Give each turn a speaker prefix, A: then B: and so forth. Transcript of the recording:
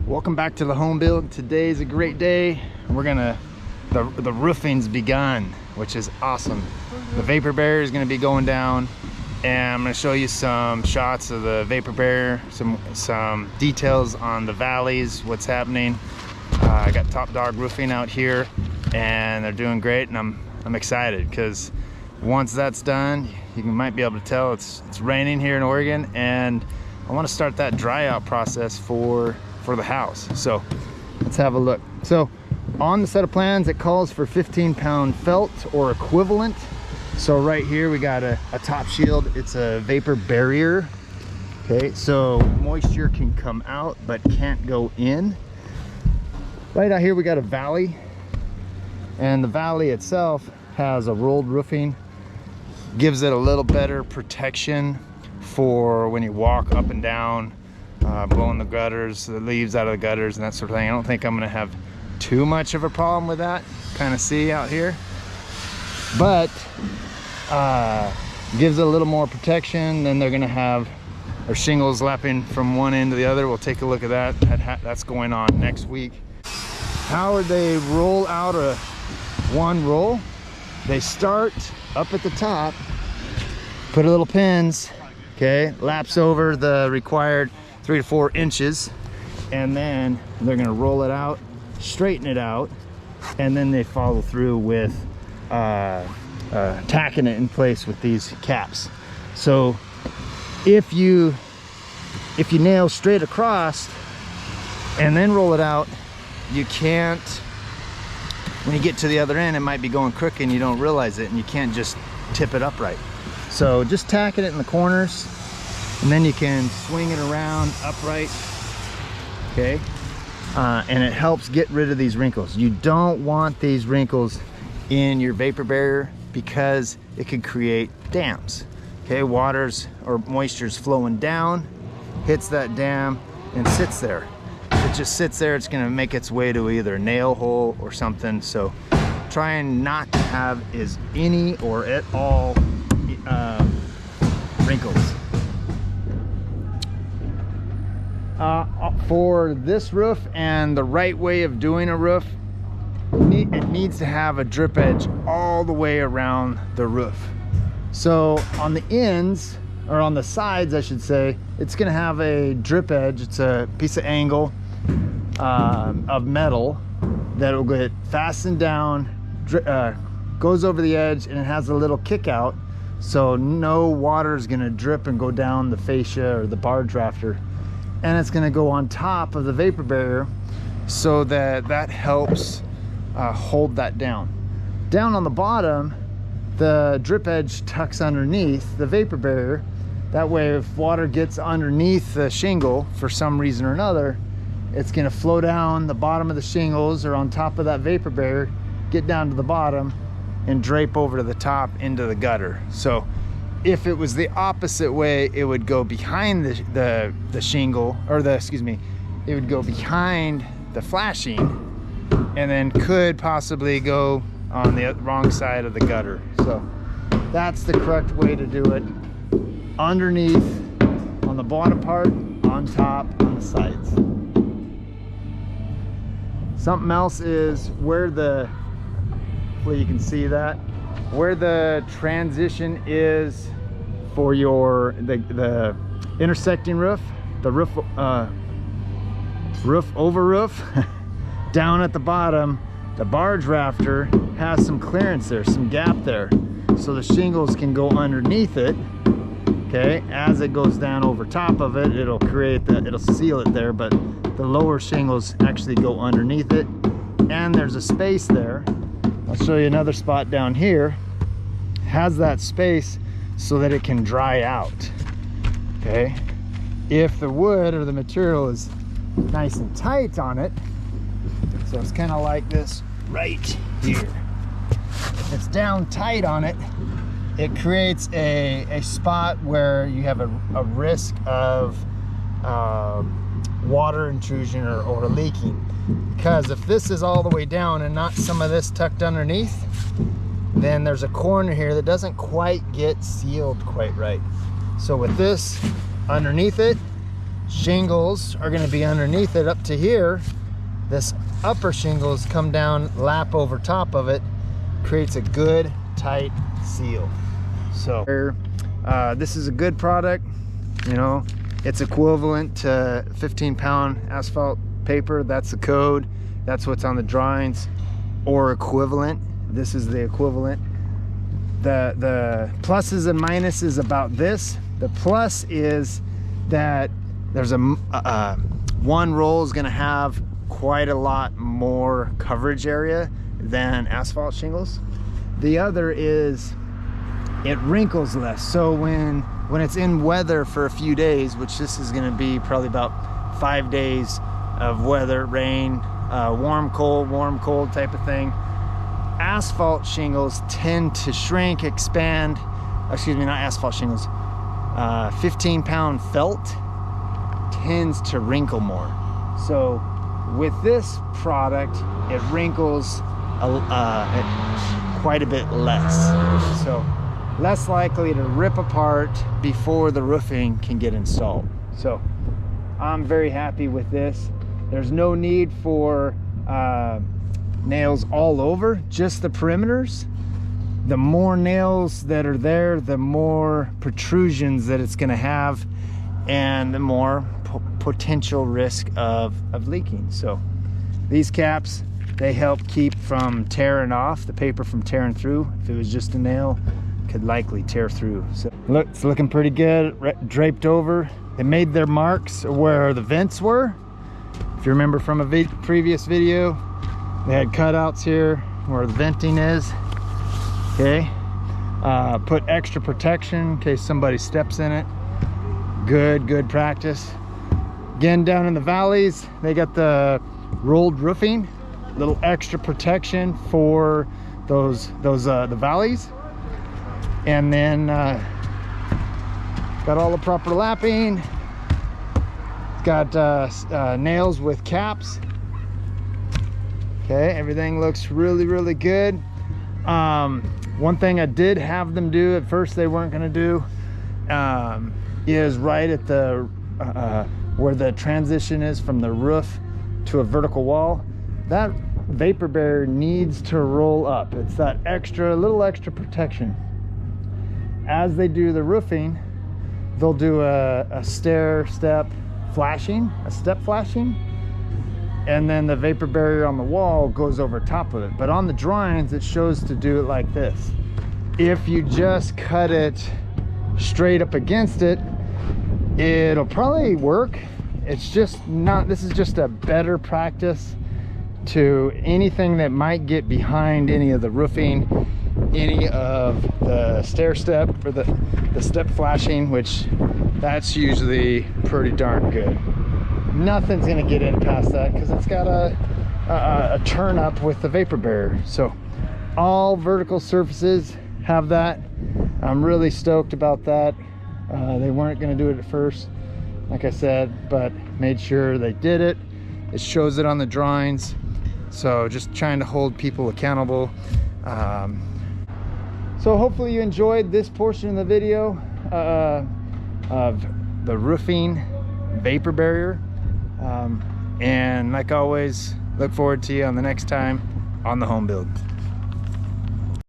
A: Welcome back to the home build. Today's a great day. The roofing's begun, which is awesome. The vapor barrier is gonna be going down, and I'm gonna show you some shots of the vapor barrier, some details on the valleys, what's happening. I got Top Dog Roofing out here, and they're doing great, and I'm excited because once that's done, you might be able to tell it's raining here in Oregon, and I want to start that dry out process for the house. So let's have a look. So on the set of plans, it calls for 15-pound felt or equivalent. So right here we got a top shield. It's a vapor barrier. Okay, so moisture can come out but can't go in. Right out here we got a valley, and the valley itself has a rolled roofing. Gives it a little better protection for when you walk up and down, blowing the gutters, the leaves out of the gutters and that sort of thing. I don't think I'm gonna have too much of a problem with that. Kind of see out here, but gives it a little more protection. Then they're gonna have their shingles lapping from one end to the other. We'll take a look at that. That's going on next week. How would they roll out one roll? They start up at the top, put a little pins, okay, laps over the required 3 to 4 inches, and then they're gonna roll it out, straighten it out, and then they follow through with tacking it in place with these caps. So if you nail straight across and then roll it out, you can't, when you get to the other end, it might be going crooked and you don't realize it, and you can't just tip it upright. So just tacking it in the corners, and then you can swing it around upright, okay? And it helps get rid of these wrinkles. You don't want these wrinkles in your vapor barrier because it could create dams, okay? Waters or moisture's flowing down, hits that dam and sits there. If it just sits there, it's gonna make its way to either a nail hole or something. So trying not to have any or at all wrinkles. For this roof, and the right way of doing a roof, it needs to have a drip edge all the way around the roof. So on the ends, or on the sides I should say, it's gonna have a drip edge. It's a piece of angle of metal that will get fastened down, goes over the edge, and it has a little kick out, so no water is gonna drip and go down the fascia or the barge rafter, and it's gonna go on top of the vapor barrier, so that helps hold that down. Down on the bottom, the drip edge tucks underneath the vapor barrier. That way, if water gets underneath the shingle for some reason or another, it's gonna flow down the bottom of the shingles or on top of that vapor barrier, get down to the bottom and drape over to the top into the gutter. So if it was the opposite way, it would go behind the shingle, or it would go behind the flashing, and then could possibly go on the wrong side of the gutter. So that's the correct way to do it. Underneath, on the bottom part, on top, on the sides. Something else is hopefully you can see that, where the transition is for the intersecting roof, the roof over roof. Down at the bottom, the barge rafter has some clearance there, some gap there, so the shingles can go underneath it. Okay, as it goes down over top of it, it'll seal it there, but the lower shingles actually go underneath it, and there's a space there. I'll show you another spot down here. Has that space so that it can dry out. Okay, if the wood or the material is nice and tight on it, so it's kind of like this right here. If it's down tight on it, it creates a spot where you have a risk of water intrusion or leaking. Because if this is all the way down and not some of this tucked underneath, then there's a corner here that doesn't quite get sealed quite right. So with this underneath it, shingles are going to be underneath it up to here. This upper shingles come down, lap over top of it, creates a good tight seal. So this is a good product. You know, it's equivalent to 15-pound asphalt paper. That's the code. That's what's on the drawings, or equivalent. This is the equivalent. The pluses and minuses about this. The plus is that there's one roll is going to have quite a lot more coverage area than asphalt shingles. The other is it wrinkles less. So when it's in weather for a few days, which this is going to be probably about 5 days of weather, rain, warm, cold type of thing, asphalt shingles tend to shrink, expand. Excuse me, not asphalt shingles. 15-pound felt tends to wrinkle more. So with this product, it wrinkles quite a bit less. So less likely to rip apart before the roofing can get installed. So I'm very happy with this. There's no need for nails all over, just the perimeters. The more nails that are there, the more protrusions that it's going to have, and the more potential risk of leaking. So these caps, they help keep from tearing off, the paper from tearing through. If it was just a nail, could likely tear through. So look, it's looking pretty good, draped over. They made their marks where the vents were. If you remember from a previous video, they had cutouts here where the venting is. Okay, put extra protection in case somebody steps in it. Good practice. Again, down in the valleys, they got the rolled roofing, little extra protection for the valleys. And then got all the proper lapping. It's got nails with caps. Okay, everything looks really good. One thing I did have them do at first they weren't going to do is right at the where the transition is from the roof to a vertical wall, that vapor barrier needs to roll up. It's that little extra protection. As they do the roofing, they'll do a step flashing, and then the vapor barrier on the wall goes over top of it. But on the drawings, it shows to do it like this. If you just cut it straight up against it, it'll probably work. It's just not, this is just a better practice to anything that might get behind any of the roofing, any of the stair step or the step flashing, which that's usually pretty darn good. Nothing's gonna get in past that because it's got a turn up with the vapor barrier. So all vertical surfaces have that. I'm really stoked about that. They weren't gonna do it at first, like I said, but made sure they did it. It shows it on the drawings. So just trying to hold people accountable. So hopefully you enjoyed this portion of the video of the roofing vapor barrier. And like always, look forward to you on the next time on the home build.